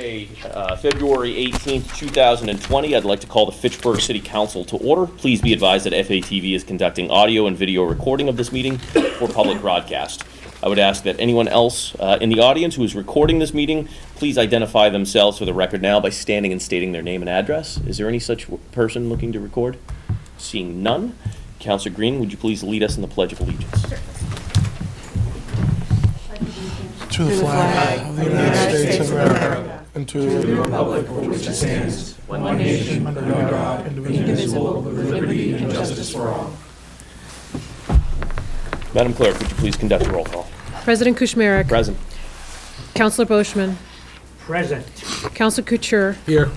February 18th, 2020. I'd like to call the Fitchburg City Council to order. Please be advised that FATV is conducting audio and video recording of this meeting for public broadcast. I would ask that anyone else in the audience who is recording this meeting, please identify themselves for the record now by standing and stating their name and address. Is there any such person looking to record? Seeing none. Councilor Green, would you please lead us in the Pledge of Allegiance? To the flag of the United States of America and to the republic for which it stands, one nation under God, indivisible, with liberty and justice for all. Madam Clerk, would you please conduct a roll call? President Kushmarek. Present. Councilor Boschman. Present. Councilor Couture. Here.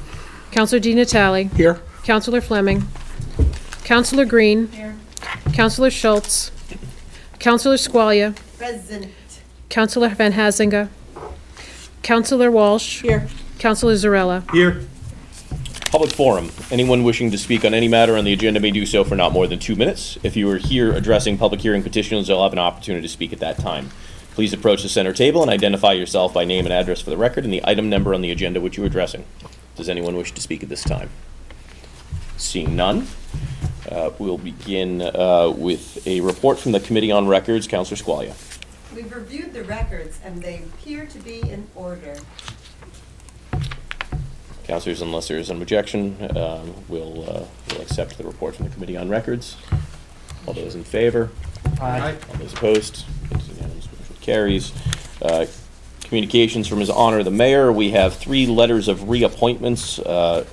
Councilor Di Natale. Here. Councilor Fleming. Councilor Green. Here. Councilor Schultz. Councilor Squalia. Present. Councilor Van Hazinga. Councilor Walsh. Here. Councilor Zarella. Here. Public forum. Anyone wishing to speak on any matter on the agenda may do so for not more than 2 minutes. If you are here addressing public hearing petitions, you'll have an opportunity to speak at that time. Please approach the center table and identify yourself by name and address for the record and the item number on the agenda which you are addressing. Does anyone wish to speak at this time? Seeing none, we'll begin with a report from the Committee on Records. Councilor Squalia. We've reviewed the records and they appear to be in order. Councilors, unless there is an objection, we'll accept the report from the Committee on Records. All those in favor? Aye. All those opposed? It's unanimous, motion carries. Communications from His Honor the Mayor. We have 3 letters of reappointments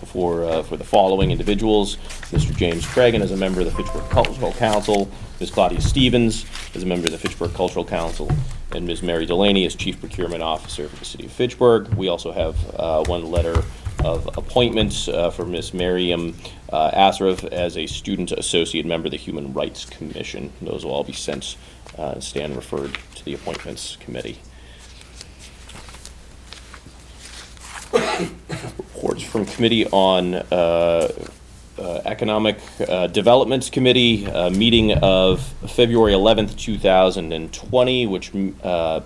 for the following individuals. Mr. James Cragen as a member of the Fitchburg Cultural Council, Ms. Claudia Stevens as a member of the Fitchburg Cultural Council, and Ms. Mary Delaney as Chief Procurement Officer for the City of Fitchburg. We also have 1 letter of appointments for Ms. Miriam Asraf as a Student Associate Member of the Human Rights Commission. Those will all be sent and stand referred to the Appointments Committee. Reports from Committee on Economic Development Committee, meeting of February 11th, 2020, which met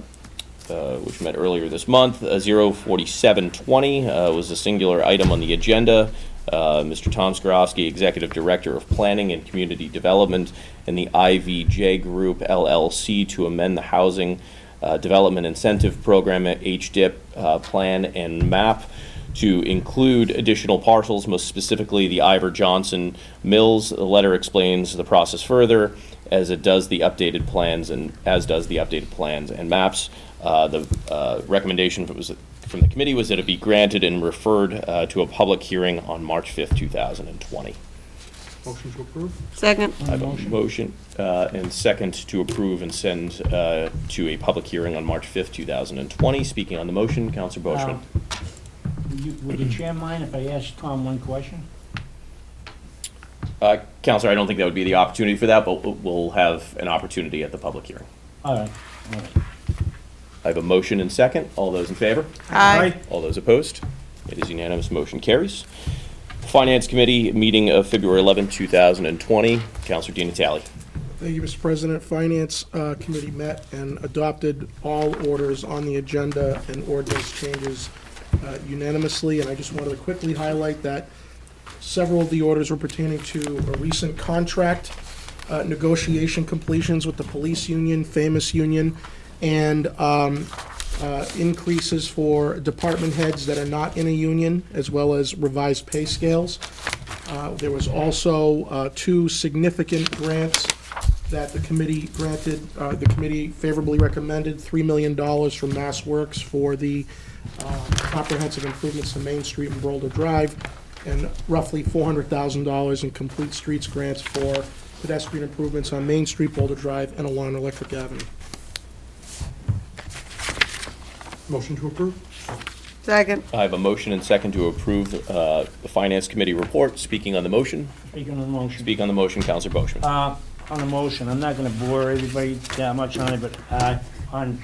earlier this month. 04720 was a singular item on the agenda. Mr. Tom Skorowski, Executive Director of Planning and Community Development in the IVJ Group, LLC, to amend the Housing Development Incentive Program at HDIP plan and map to include additional parcels, most specifically the Ivor Johnson Mills. The letter explains the process further, as does the updated plans and maps. The recommendation from the committee was that it be granted and referred to a public hearing on March 5th, 2020. Motion to approve. Second. I have a motion and second to approve and send to a public hearing on March 5th, 2020. Speaking on the motion, Councilor Boschman. Would the chair mind if I asked Tom one question? Councilor, I don't think that would be the opportunity for that, but we'll have an opportunity at the public hearing. All right. All right. I have a motion and second. All those in favor? Aye. All those opposed? It is unanimous. Motion carries. Finance Committee meeting of February 11, 2020. Councilor Di Natale. Thank you, Mr. President. Finance Committee met and adopted all orders on the agenda and ordinance changes unanimously. And I just wanted to quickly highlight that several of the orders were pertaining to a recent contract negotiation completions with the police union, Famous Union, and increases for department heads that are not in a union, as well as revised pay scales. There was also 2 significant grants that the committee granted. The committee favorably recommended $3 million from Mass Works for the comprehensive improvements to Main Street and Boulder Drive, and roughly $400,000 in complete streets grants for pedestrian improvements on Main Street, Boulder Drive, and along Electric Avenue. Motion to approve. Second. I have a motion and second to approve the Finance Committee report. Speaking on the motion. Speaking on the motion. Speak on the motion, Councilor Boschman. On the motion, I'm not going to bore everybody that much on it, but on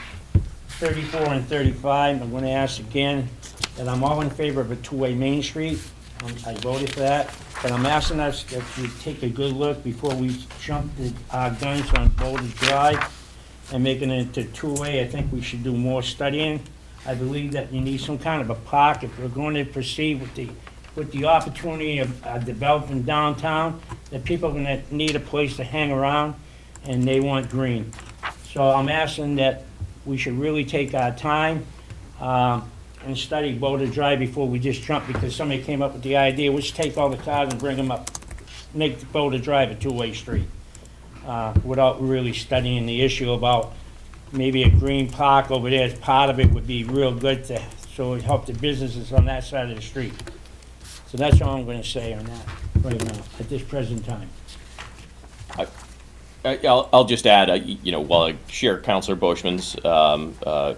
34 and 35, I'm going to ask again that I'm all in favor of a 2-way Main Street. I voted for that, but I'm asking us that we take a good look before we jump the guns on Boulder Drive and making it into 2-way. I think we should do more studying I believe that you need some kind of a park if we're going to proceed with the opportunity of developing downtown, that people are gonna need a place to hang around, and they want green. So I'm asking that we should really take our time, and study Boulder Drive before we just jump, because somebody came up with the idea, we should take all the cars and bring them up, make Boulder Drive a two-way street, without really studying the issue about maybe a green park over there as part of it would be real good to, so it help the businesses on that side of the street. So that's all I'm gonna say on that right now, at this present time. I'll just add, while I share Councilor Boschman's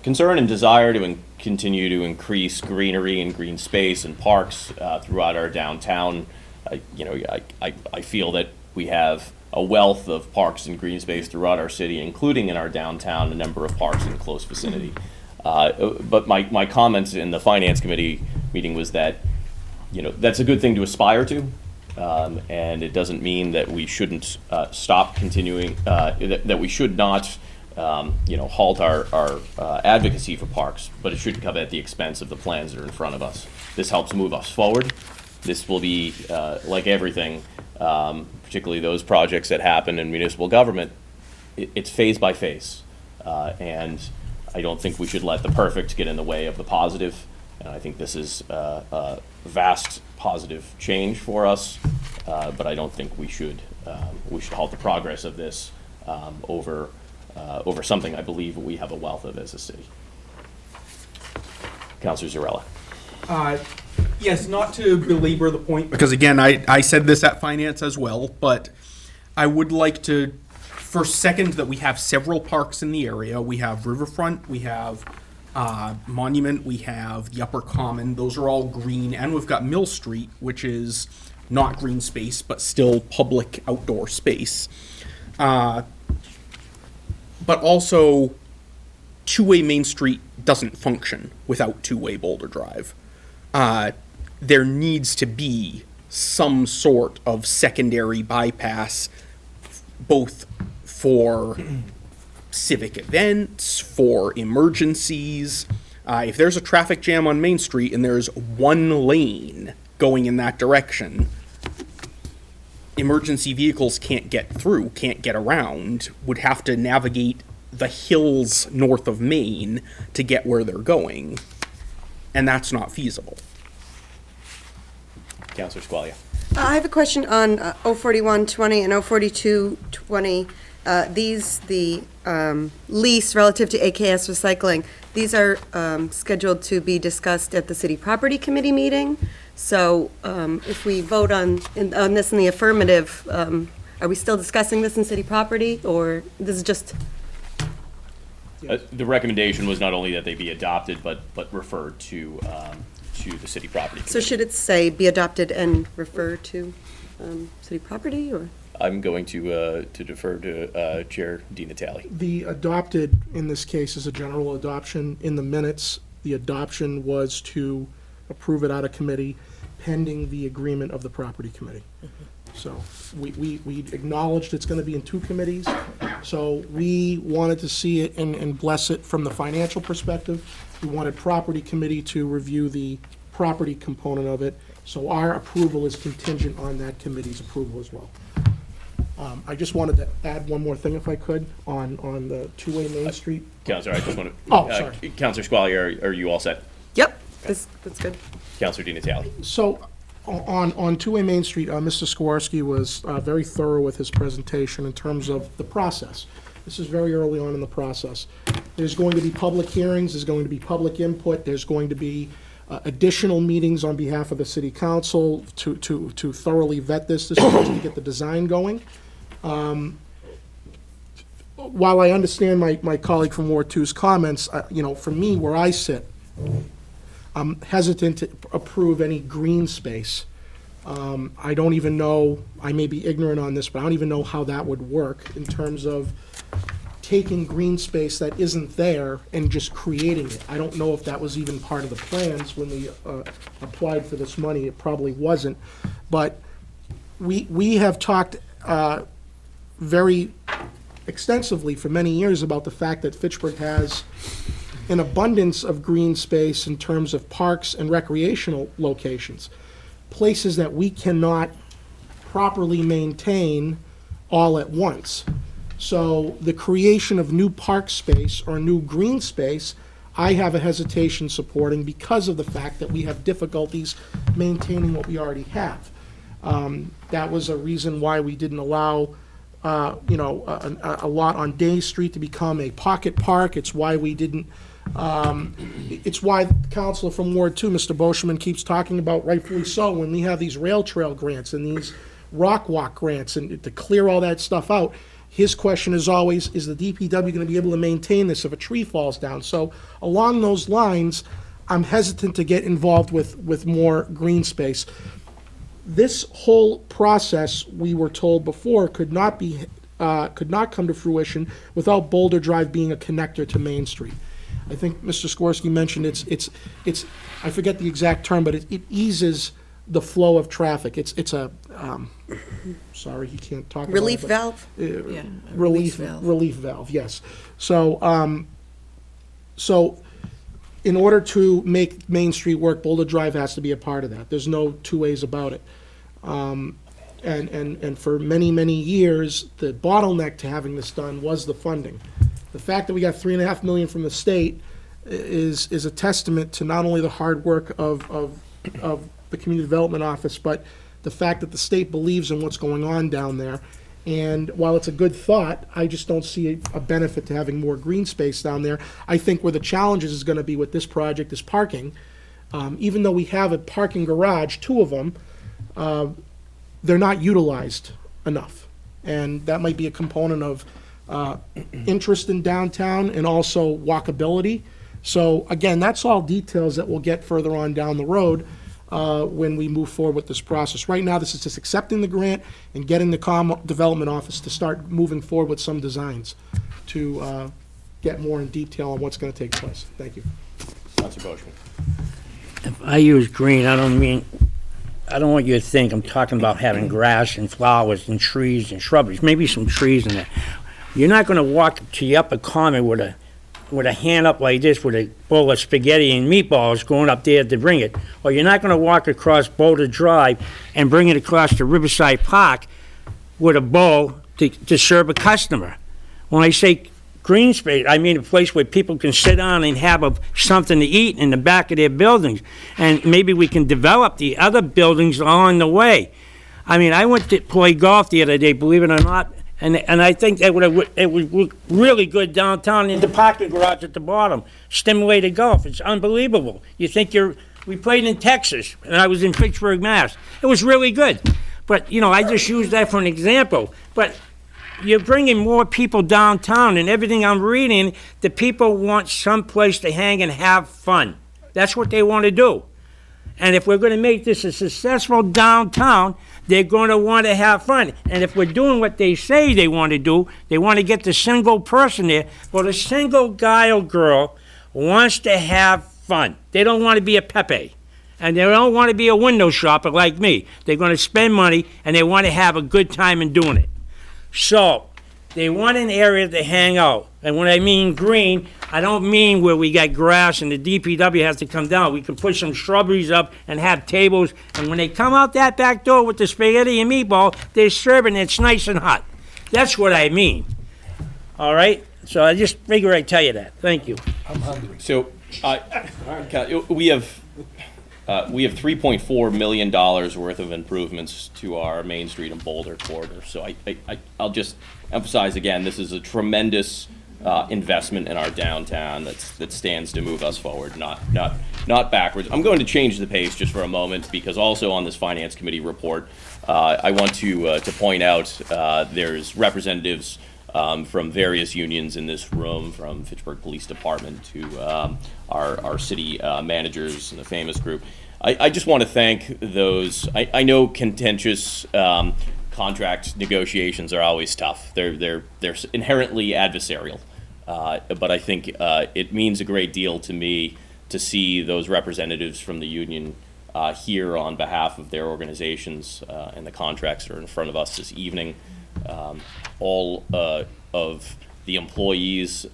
concern and desire to continue to increase greenery and green space and parks throughout our downtown, I feel that we have a wealth of parks and green space throughout our city, including in our downtown, a number of parks in close vicinity. But my comments in the Finance Committee meeting was that, that's a good thing to aspire to. And it doesn't mean that we shouldn't stop continuing, that we should not, halt our advocacy for parks, but it shouldn't come at the expense of the plans that are in front of us. This helps move us forward. This will be, like everything, particularly those projects that happen in municipal government, it's phase by phase. And I don't think we should let the perfect get in the way of the positive. And I think this is a vast positive change for us, but I don't think we should halt the progress of this over something I believe we have a wealth of as a city. Councilor Zarella. Yes, not to belabor the point, because again, I said this at Finance as well, but I would like to first second that we have several parks in the area. We have Riverfront, we have Monument, we have the Upper Common, those are all green, and we've got Mill Street, which is not green space, but still public outdoor space. But also, two-way Main Street doesn't function without two-way Boulder Drive. There needs to be some sort of secondary bypass, both for civic events, for emergencies. If there's a traffic jam on Main Street and there's one lane going in that direction, emergency vehicles can't get through, can't get around, would have to navigate the hills north of Maine to get where they're going. And that's not feasible. Councilor Squalia. I have a question on 04120 and 04220. The lease relative to AKS Recycling, these are scheduled to be discussed at the City Property Committee meeting. So if we vote on this in the affirmative, are we still discussing this in City Property, or this is just? The recommendation was not only that they be adopted, but referred to the City Property Committee. So should it say be adopted and refer to City Property, or? I'm going to defer to Chair DiNatale. The adopted, in this case, is a general adoption. In the minutes, the adoption was to approve it out of committee pending the agreement of the property committee. So we acknowledged it's going to be in two committees. So we wanted to see it and bless it from the financial perspective. We wanted property committee to review the property component of it. So our approval is contingent on that committee's approval as well. I just wanted to add one more thing, if I could, on the two-way Main Street. Councilor, I just want to. Oh, sorry. Councilor Squalia, are you all set? Yep, that's good. Councilor DiNatale. So on two-way Main Street, Mr. Skowarski was very thorough with his presentation in terms of the process. This is very early on in the process. There's going to be public hearings, there's going to be public input, there's going to be additional meetings on behalf of the city council to thoroughly vet this is to get the design going. While I understand my colleague from Ward 2's comments, for me, where I sit, I'm hesitant to approve any green space. I don't even know, I may be ignorant on this, but I don't even know how that would work in terms of taking green space that isn't there and just creating it. I don't know if that was even part of the plans when we applied for this money. It probably wasn't. But we have talked very extensively for many years about the fact that Fitchburg has an abundance of green space in terms of parks and recreational locations, places that we cannot properly maintain all at once. So the creation of new park space or new green space, I have a hesitation supporting because of the fact that we have difficulties maintaining what we already have. That was a reason why we didn't allow, a lot on Day Street to become a pocket park. It's why we didn't, it's why the counselor from Ward 2, Mr. Boschman, keeps talking about, rightfully so, when we have these rail trail grants and these rock walk grants and to clear all that stuff out, his question is always, is the DPW going to be able to maintain this if a tree falls down? So along those lines, I'm hesitant to get involved with more green space. This whole process, we were told before, could not come to fruition without Boulder Drive being a connector to Main Street. I think Mr. Skorsky mentioned it's I forget the exact term, but it eases the flow of traffic. It's a sorry, he can't talk about Relief it, but, valve? relief valve, yes. So so in order to make Main Street work, Boulder Drive has to be a part of that. There's no two ways about it. And for many, many years, the bottleneck to having this done was the funding. The fact that we got $3.5 million from the state is a testament to not only the hard work of the Community Development Office, but the fact that the state believes in what's going on down there. And while it's a good thought, I just don't see a benefit to having more green space down there. I think where the challenges is going to be with this project is parking. Even though we have a parking garage, 2 of them, they're not utilized enough. And that might be a component of interest in downtown and also walkability. So again, that's all details that we'll get further on down the road when we move forward with this process. Right now, this is just accepting the grant and getting the Development Office to start moving forward with some designs to get more in detail on what's going to take place. Thank you. Councilor Boschman. If I use green, I don't want you to think I'm talking about having grass and flowers and trees and shrubberies, maybe some trees in there. You're not gonna walk to the upper common with a hand up like this with a bowl of spaghetti and meatballs going up there to bring it. Or you're not gonna walk across Boulder Drive and bring it across to Riverside Park with a bowl to serve a customer. When I say green space, I mean a place where people can sit down and have something to eat in the back of their buildings. And maybe we can develop the other buildings along the way. I mean, I went to play golf the other day, believe it or not, and I think it would look really good downtown in the parking garage at the bottom. Stimulated golf, it's unbelievable. You think we played in Texas, and I was in Fitchburg, Mass. It was really good. But, I just used that for an example. But you're bringing more people downtown, and everything I'm reading, the people want some place to hang and have fun. That's what they want to do. And if we're going to make this a successful downtown, they're going to want to have fun. And if we're doing what they say they want to do, they want to get the single person there. Well, the single guy or girl wants to have fun. They don't want to be a Pepe. And they don't want to be a window shopper like me. They're going to spend money, and they want to have a good time in doing it. So, they want an area to hang out. And when I mean green, I don't mean where we got grass and the DPW has to come down. We can put some shrubberies up and have tables. And when they come out that back door with the spaghetti and meatball, they're serving it's nice and hot. That's what I mean. All right? So I just figure I'd tell you that. Thank you. I'm hungry. So, we have $3.4 million worth of improvements to our Main Street and Boulder corridor. So I'll just emphasize again, this is a tremendous investment in our downtown that stands to move us forward, not backwards. I'm going to change the pace just for a moment because also on this Finance Committee report, I want to point out there's representatives from various unions in this room, from Fitchburg Police Department to our city managers and the famous group. I just want to thank those. I know contentious contract negotiations are always tough. They're inherently adversarial, but I think it means a great deal to me to see those representatives from the union here on behalf of their organizations and the contracts that are in front of us this evening. All of the employees,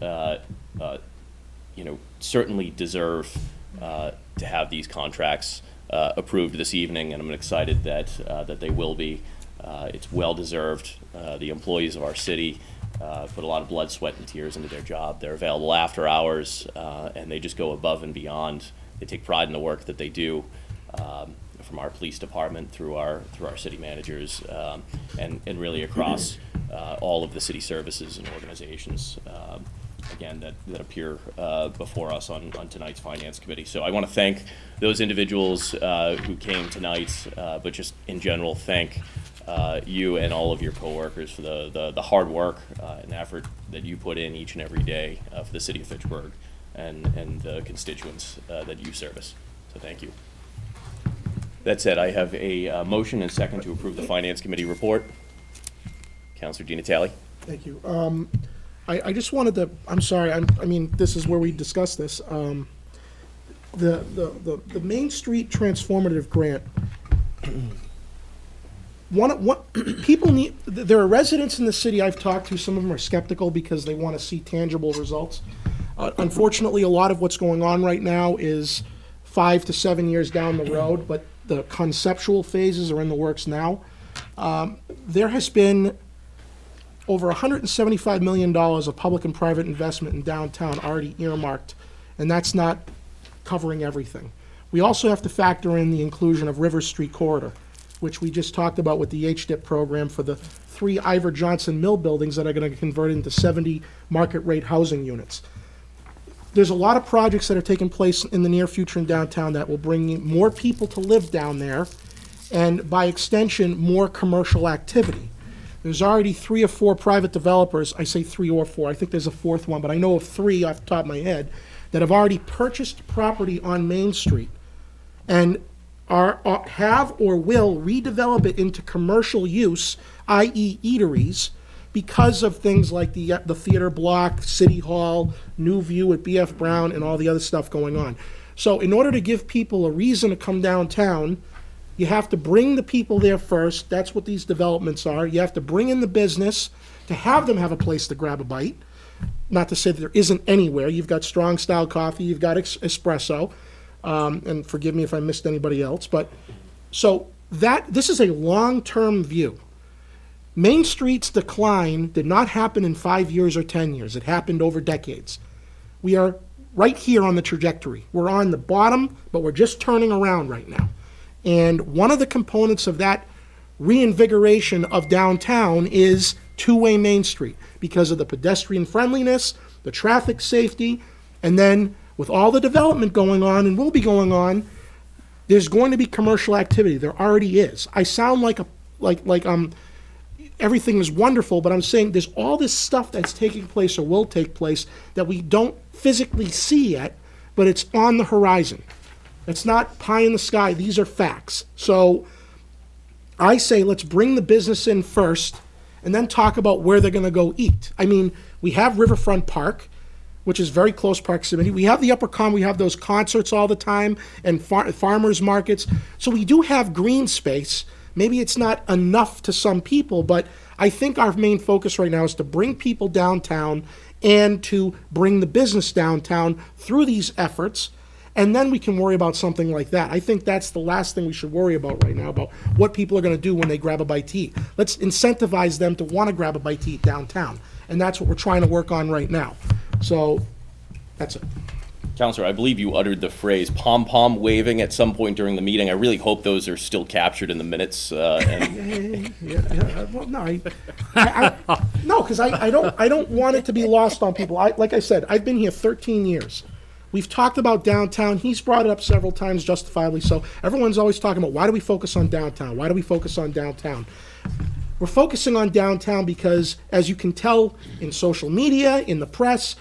certainly deserve to have these contracts approved this evening, and I'm excited that they will be. It's well-deserved. The employees of our city put a lot of blood, sweat, and tears into their job. They're available after hours, and they just go above and beyond. They take pride in the work that they do, from our police department through our city managers, and really across all of the city services and organizations, again, that appear before us on tonight's Finance Committee. So I want to thank those individuals who came tonight, but just in general, thank you and all of your coworkers for the hard work and effort that you put in each and every day for the city of Fitchburg and the constituents that you service. So thank you. That said, I have a motion and second to approve the Finance Committee report. Councilor Di Natale. Thank you. I just wanted to, I'm sorry, I mean, this is where we discuss this. The Main Street Transformative Grant, what people need, there are residents in the city I've talked to, some of them are skeptical because they want to see tangible results. Unfortunately, a lot of what's going on right now is 5 to 7 years down the road, but the conceptual phases are in the works now. There has been over $175 million of public and private investment in downtown already earmarked, and that's not covering everything. We also have to factor in the inclusion of River Street Corridor, which we just talked about with the HDIP program for the 3 Ivor Johnson Mill buildings that are going to convert into 70 market rate housing units. There's a lot of projects that are taking place in the near future in downtown that will bring more people to live down there, and by extension, more commercial activity. There's already 3 or 4 private developers, I say 3 or 4, I think there's a 4th one, but I know of 3 off the top of my head, that have already purchased property on Main Street and have or will redevelop it into commercial use, i.e. eateries, because of things like the theater block, City Hall, New View at B.F. Brown, and all the other stuff going on. So in order to give people a reason to come downtown, you have to bring the people there first. That's what these developments are. You have to bring in the business to have them have a place to grab a bite. Not to say that there isn't anywhere. You've got strong style coffee, you've got espresso, and forgive me if I missed anybody else. But so this is a long-term view. Main Street's decline did not happen in 5 years or 10 years. It happened over decades. We are right here on the trajectory. We're on the bottom, but we're just turning around right now. And one of the components of that reinvigoration of downtown is two-way Main Street because of the pedestrian friendliness, the traffic safety, and then with all the development going on and will be going on, there's going to be commercial activity. There already is. I sound like everything is wonderful, but I'm saying there's all this stuff that's taking place or will take place that we don't physically see yet, but it's on the horizon. It's not pie in the sky. These are facts. So I say let's bring the business in first and then talk about where they're going to go eat. I mean, we have Riverfront Park, which is very close proximity. We have the Upper Common. We have those concerts all the time and farmers markets. So we do have green space. Maybe it's not enough to some people, but I think our main focus right now is to bring people downtown and to bring the business downtown through these efforts, and then we can worry about something like that. I think that's the last thing we should worry about right now, about what people are going to do when they grab a bite to eat. Let's incentivize them to want to grab a bite to eat downtown, and that's what we're trying to work on right now. So that's it. Counselor, I believe you uttered the phrase pom-pom waving at some point during the meeting. I really hope those are still captured in the minutes. Well, no, no, because I don't want it to be lost on people. Like I said, I've been here 13 years. We've talked about downtown. He's brought it up several times, justifiably so. Everyone's always talking about, why do we focus on downtown? Why do we focus on downtown? We're focusing on downtown because, as you can tell in social media, in the press,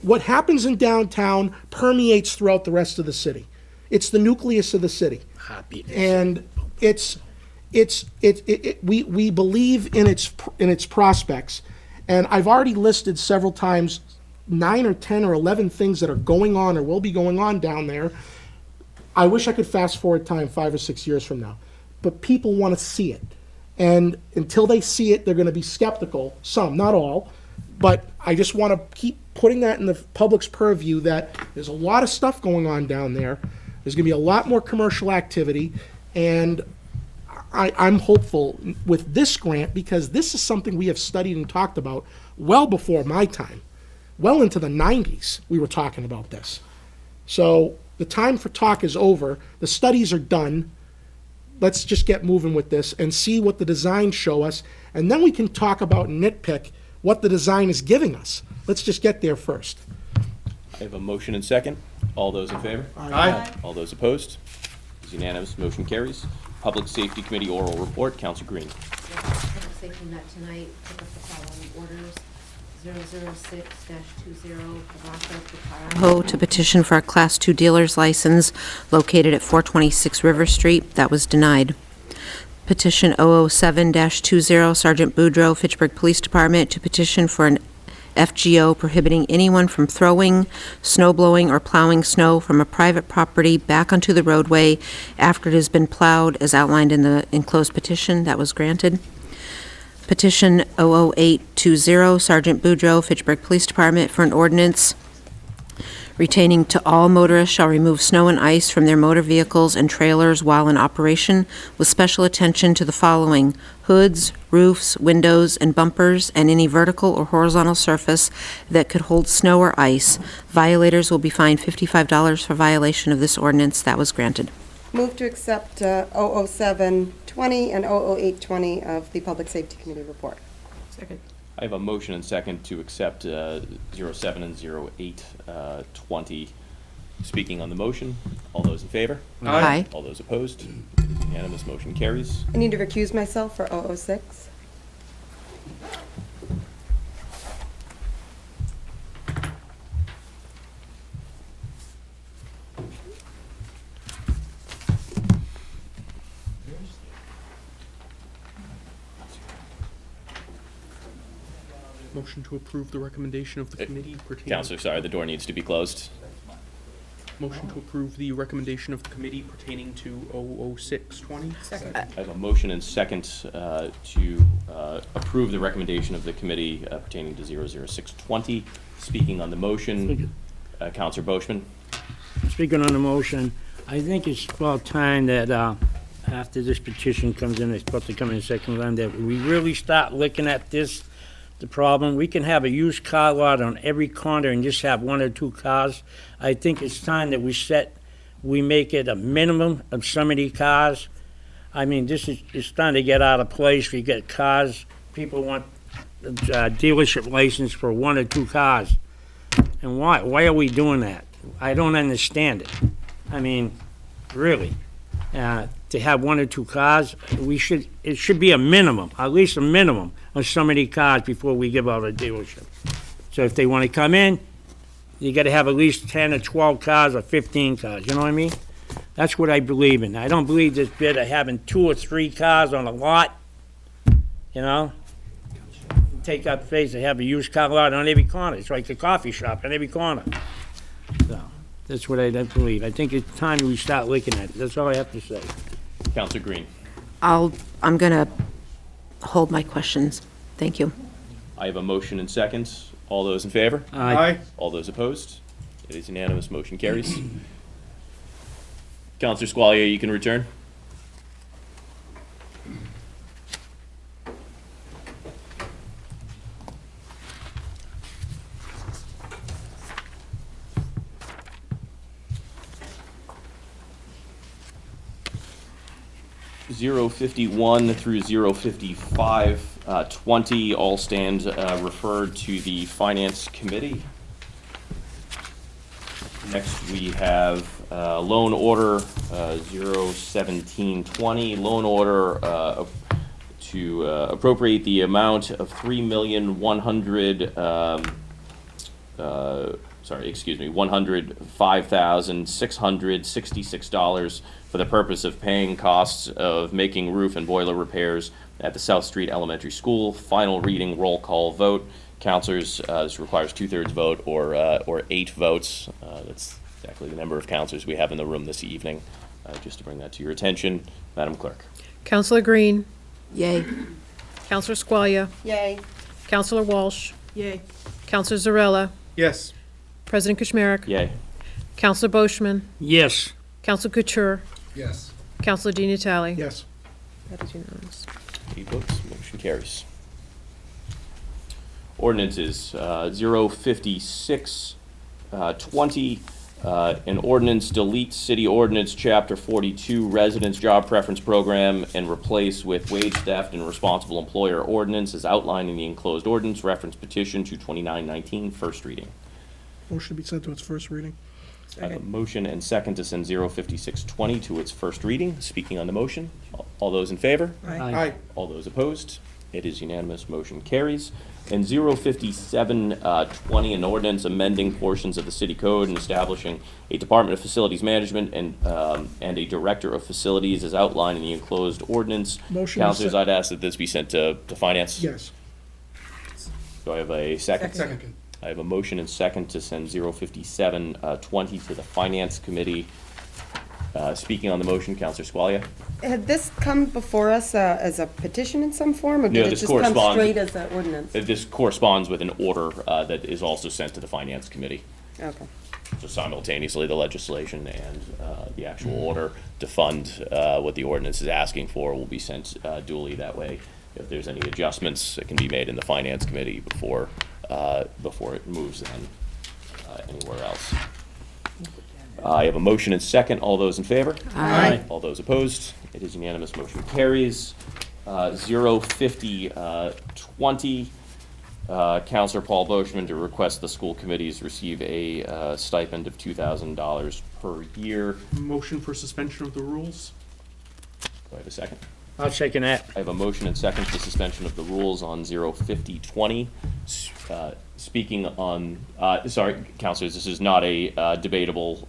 what happens in downtown permeates throughout the rest of the city. It's the nucleus of the city. And we believe in its prospects. And I've already listed several times 9 or 10 or 11 things that are going on or will be going on down there. I wish I could fast forward time 5 or 6 years from now. But people want to see it. And until they see it, they're going to be skeptical. Some, not all. But I just want to keep putting that in the public's purview that there's a lot of stuff going on down there. There's gonna be a lot more commercial activity, and I'm hopeful with this grant, because this is something we have studied and talked about well before my time. Well into the 90s, we were talking about this. So the time for talk is over. The studies are done. Let's just get moving with this and see what the designs show us, and then we can talk about and nitpick what the design is giving us. Let's just get there first. I have a motion and second. All those in favor? Aye. All those opposed? It's unanimous, motion carries. Public Safety Committee oral report, Counsel Green. Public safety met tonight, took up the following orders. 006-20, Pavaco to petition for a Class 2 dealer's license located at 426 River Street. That was denied. Petition 007-20, Sergeant Boudreau, Fitchburg Police Department, to petition for an FGO prohibiting anyone from throwing, snow blowing, or plowing snow from a private property back onto the roadway after it has been plowed, as outlined in the enclosed petition. That was granted. Petition 00820, Sergeant Boudreau, Fitchburg Police Department, for an ordinance retaining to all motorists shall remove snow and ice from their motor vehicles and trailers while in operation, with special attention to the following: hoods, roofs, windows, and bumpers, and any vertical or horizontal surface that could hold snow or ice. Violators will be fined $55 for violation of this ordinance. That was granted. Move to accept 00720 and 00820 of the Public Safety Committee report. Second. I have a motion and second to accept 07 and 08, 20. Speaking on the motion, all those in favor? Aye. All those opposed? Unanimous, motion carries. I need to recuse myself for 006. Motion to approve the recommendation of the committee pertaining. Counselor, sorry, the door needs to be closed. Motion to approve the recommendation of the committee pertaining to 00620. Second. I have a motion and second to approve the recommendation of the committee pertaining to 00620. Speaking on the motion, Counselor Boishman. Speaking on the motion, I think it's about time that after this petition comes in, it's supposed to come in second round, that we really start looking at this, the problem. We can have a used car lot on every corner and just have one or two cars. I think it's time that we make it a minimum of so many cars. I mean, it's starting to get out of place. We get cars, people want a dealership license for one or two cars. And why? Why are we doing that? I don't understand it. I mean, really. To have one or two cars, it should be a minimum, at least a minimum of so many cars before we give out a dealership. So if they want to come in, you got to have at least 10 or 12 cars or 15 cars, you know what I mean? That's what I believe in. I don't believe this bit of having 2 or 3 cars on a lot, you know? Take up space and have a used car lot on every corner. It's like a coffee shop on every corner. So, that's what I believe. I think it's time we start looking at it. That's all I have to say. Counselor Green. I'm gonna hold my questions. Thank you. I have a motion and second. All those in favor? Aye. All those opposed? It is unanimous, motion carries. Counselor Squalia, you can return. .051 through 055, 20 all stand referred to the Finance Committee. Next, we have loan order 01720, loan order to appropriate the amount of $105,666 for the purpose of paying costs of making roof and boiler repairs at the South Street Elementary School. Final reading, roll call vote. Counselors, this requires 2/3 vote or 8 votes. That's exactly the number of counselors we have in the room this evening. Just to bring that to your attention, Madam Clerk. Counselor Green. Yay. Counselor Squalia. Yay. Counselor Walsh. Yay. Counselor Zarella. Yes. President Kuchmarek. Yay. Counselor Boishman. Yes. Counselor Couture. Yes. Counselor Di Natale. Yes. That is unanimous. 8 votes, motion carries. Ordinances, 05620, an ordinance deletes city ordinance chapter 42 residence job preference program and replace with wage theft and responsible employer ordinance as outlined in the enclosed ordinance, reference petition 22919, first reading. Motion to be sent to its first reading. I have a motion and second to send 05620 to its first reading. Speaking on the motion, all those in favor? Aye. All those opposed? It is unanimous, motion carries. And 05720, an ordinance amending portions of the city code and establishing a Department of Facilities Management and a Director of Facilities as outlined in the enclosed ordinance. Motion to Councilors, se- I'd ask that this be sent to Finance. Yes. Do I have a second? Second. I have a motion and second to send 05720 to the Finance Committee. Speaking on the motion, Councilor Squalia. Had this come before us as a petition in some form, or No, did it this just come corresponds- straight as an ordinance? This corresponds with an order that is also sent to the Finance Committee. Okay. So simultaneously, the legislation and the actual order to fund what the ordinance is asking for will be sent duly. That way, if there's any adjustments, it can be made in the Finance Committee before it moves then anywhere else. I have a motion and second. All those in favor? Aye. All those opposed? It is unanimous. Motion carries. 05020. Counselor Paul Boishman to request the school committees receive a stipend of $2,000 per year. Motion for suspension of the rules? Do I have a second? I'll second that. I have a motion and second for suspension of the rules on 05020. Speaking on, sorry, councilors, this is not a debatable,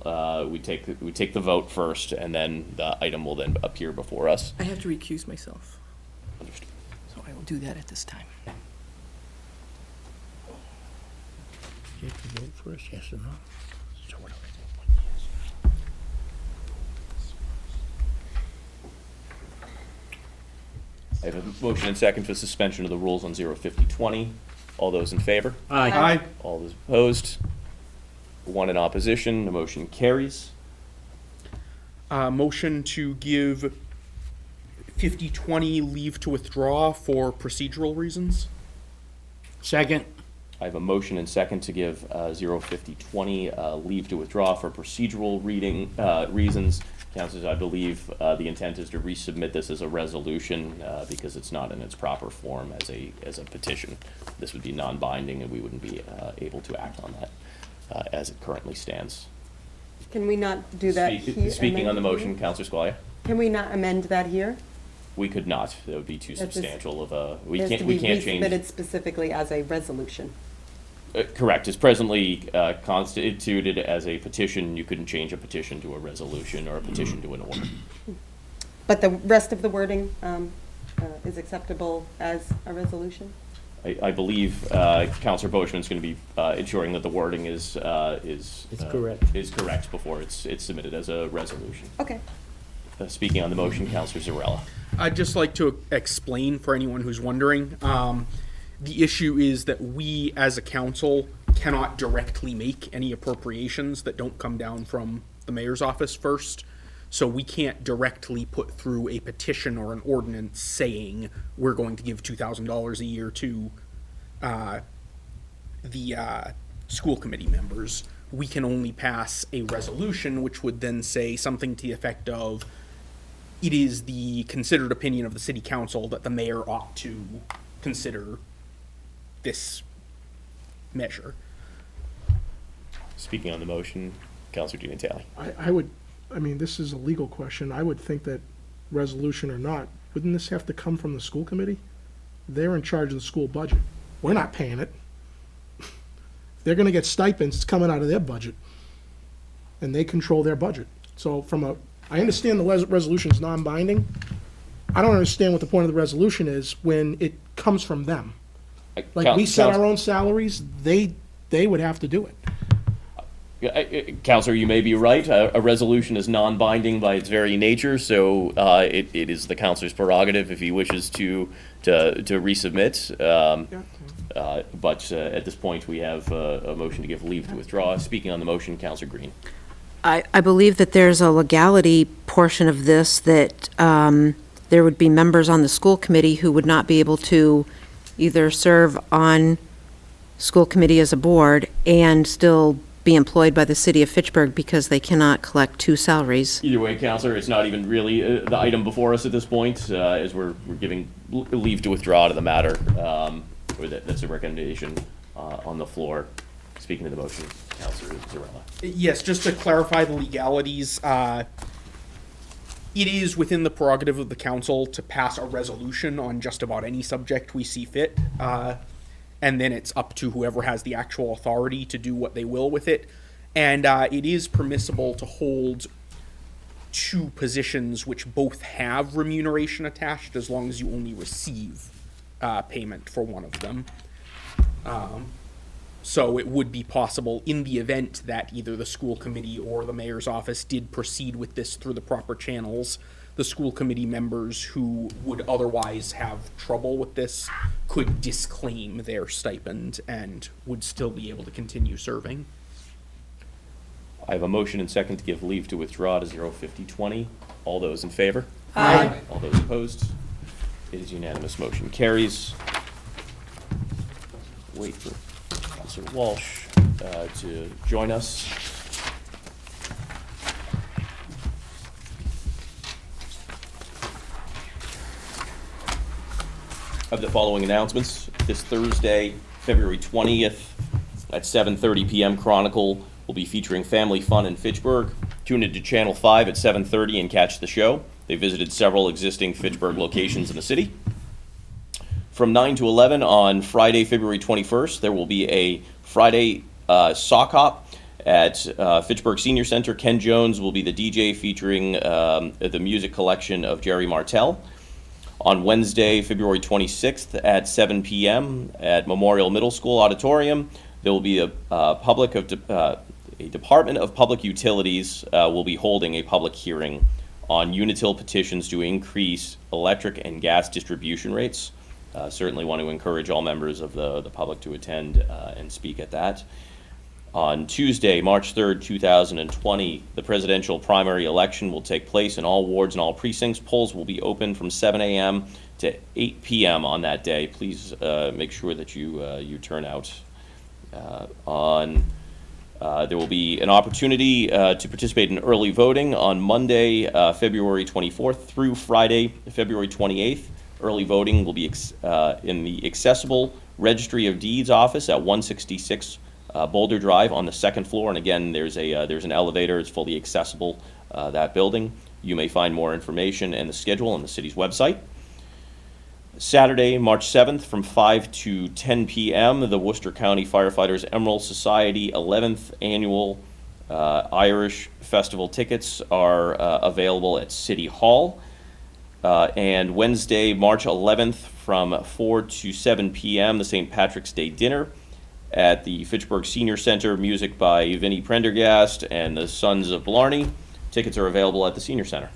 we take the vote first, and then the item will then appear before us. I have to recuse myself, Understood. so I will do that at this time. You have to vote first, yes or no? So what do I do? I have a motion and second for suspension of the rules on 05020. All those in favor? Aye. All those opposed? One in opposition, the motion carries. Motion to give 5020 leave to withdraw for procedural reasons? Second. I have a motion and second to give 05020 leave to withdraw for procedural reasons. Councilors, I believe the intent is to resubmit this as a resolution because it's not in its proper form as a petition. This would be non-binding and we wouldn't be able to act on that as it currently stands. Can we not do that here? Speaking on the amend it motion, here? Councilor Squalia? Can we not amend that here? We could not. That would be too That just- substantial of a, we It has can't to be change. resubmitted specifically as a resolution. Correct. It's presently constituted as a petition. You couldn't change a petition to a resolution or a petition to an order. But the rest of the wording is acceptable as a resolution? I believe Councilor Boishman's going to be ensuring that the wording is correct. Is correct before it's submitted as a resolution. Okay. Speaking on the motion, Councilor Zarella. I'd just like to explain for anyone who's wondering. The issue is that we, as a council, cannot directly make any appropriations that don't come down from the mayor's office first. So we can't directly put through a petition or an ordinance saying we're going to give $2,000 a year to the school committee members. We can only pass a resolution, which would then say something to the effect of, it is the considered opinion of the city council that the mayor ought to consider this measure. Speaking on the motion, Councilor Di Natale. I mean, this is a legal question. I would think that resolution or not, wouldn't this have to come from the school committee? They're in charge of the school budget. We're not paying it. If they're gonna get stipends, it's coming out of their budget. And they control their budget. So I understand the resolution is non-binding. I don't understand what the point of the resolution is when it comes from them. Like, we set our own salaries, they would have to do it. Counselor, you may be right. A resolution is non-binding by its very nature, so it is the counselor's prerogative if he wishes to resubmit. But at this point, we have a motion to give leave to withdraw. Speaking on the motion, Counselor Green. I believe that there's a legality portion of this that there would be members on the school committee who would not be able to either serve on school committee as a board and still be employed by the city of Fitchburg because they cannot collect two salaries. Either way, Counselor, it's not even really the item before us at this point, as we're giving leave to withdraw to the matter. That's a recommendation on the floor. Speaking of the motion, Counselor Zarella. Yes, just to clarify the legalities, it is within the prerogative of the council to pass a resolution on just about any subject we see fit. And then it's up to whoever has the actual authority to do what they will with it. And it is permissible to hold two positions which both have remuneration attached as long as you only receive payment for one of them. So it would be possible in the event that either the school committee or the mayor's office did proceed with this through the proper channels, the school committee members who would otherwise have trouble with this could disclaim their stipend and would still be able to continue serving. I have a motion and second to give leave to withdraw to 05020. All those in favor? Aye. All those opposed? It is unanimous. Motion carries. Wait for Councilor Walsh to join us. Of the following announcements. This Thursday, February 20th at 7:30 p.m. Chronicle will be featuring family fun in Fitchburg. Tune into Channel 5 at 7:30 and catch the show. They visited several existing Fitchburg locations in the city. From 9 to 11 on Friday, February 21st, there will be a Friday sock hop at Fitchburg Senior Center. Ken Jones will be the DJ featuring the music collection of Jerry Martell. On Wednesday, February 26th at 7 p.m. at Memorial Middle School Auditorium, there will be a Department of Public Utilities will be holding a public hearing on Unitil petitions to increase electric and gas distribution rates. Certainly want to encourage all members of the public to attend and speak at that. On Tuesday, March 3rd, 2020, the presidential primary election will take place in all wards and all precincts. Polls will be open from 7 a.m. to 8 p.m. on that day. Please make sure that you turn out. There will be an opportunity to participate in early voting on Monday, February 24th through Friday, February 28th. Early voting will be in the accessible Registry of Deeds office at 166 Boulder Drive on the second floor. And again, there's an elevator. It's fully accessible, that building. You may find more information and the schedule on the city's website. Saturday, March 7th from 5 to 10 p.m., the Worcester County Firefighters Emerald Society 11th Annual Irish Festival tickets are available at City Hall. And Wednesday, March 11th from 4 to 7 p.m., the St. Patrick's Day Dinner at the Fitchburg Senior Center, music by Vinnie Prendergast and the Sons of Blarney. Tickets are available at the Senior Center.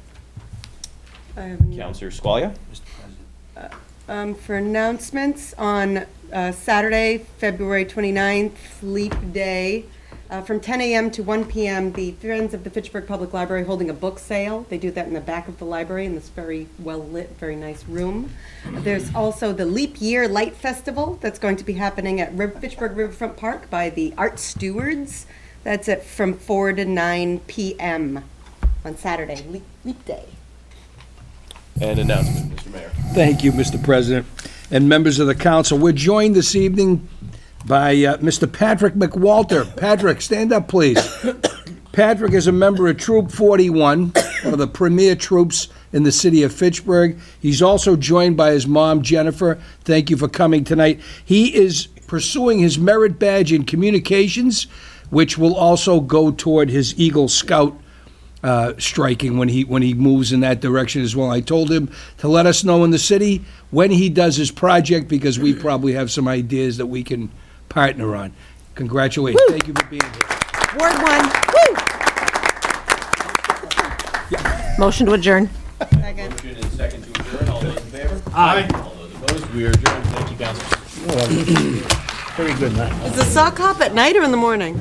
Councilor Squalia? For announcements, on Saturday, February 29th, Leap Day, from 10 a.m. to 1 p.m., the Friends of the Fitchburg Public Library holding a book sale. They do that in the back of the library in this very well-lit, very nice room. There's also the Leap Year Light Festival that's going to be happening at Fitchburg Riverfront Park by the Art Stewards. That's from 4 to 9 p.m. on Saturday, Leap Day. And announcement, Mr. Mayor. Thank you, Mr. President, and members of the council. We're joined this evening by Mr. Patrick McWalter. Patrick, stand up, please. Patrick is a member of Troop 41, one of the premier troops in the city of Fitchburg. He's also joined by his mom, Jennifer. Thank you for coming tonight. He is pursuing his merit badge in communications, which will also go toward his Eagle Scout striking when he moves in that direction as well. I told him to let us know in the city when he does his project, because we probably have some ideas that we can partner on. Congratulations. Thank you for being here. Ward 1. Woo! Motion to adjourn. Second. Motion and second to adjourn. All those in favor? Aye. All those opposed? We are adjourned. Thank you, council. Very good, man. Is the sock hop at night or in the morning?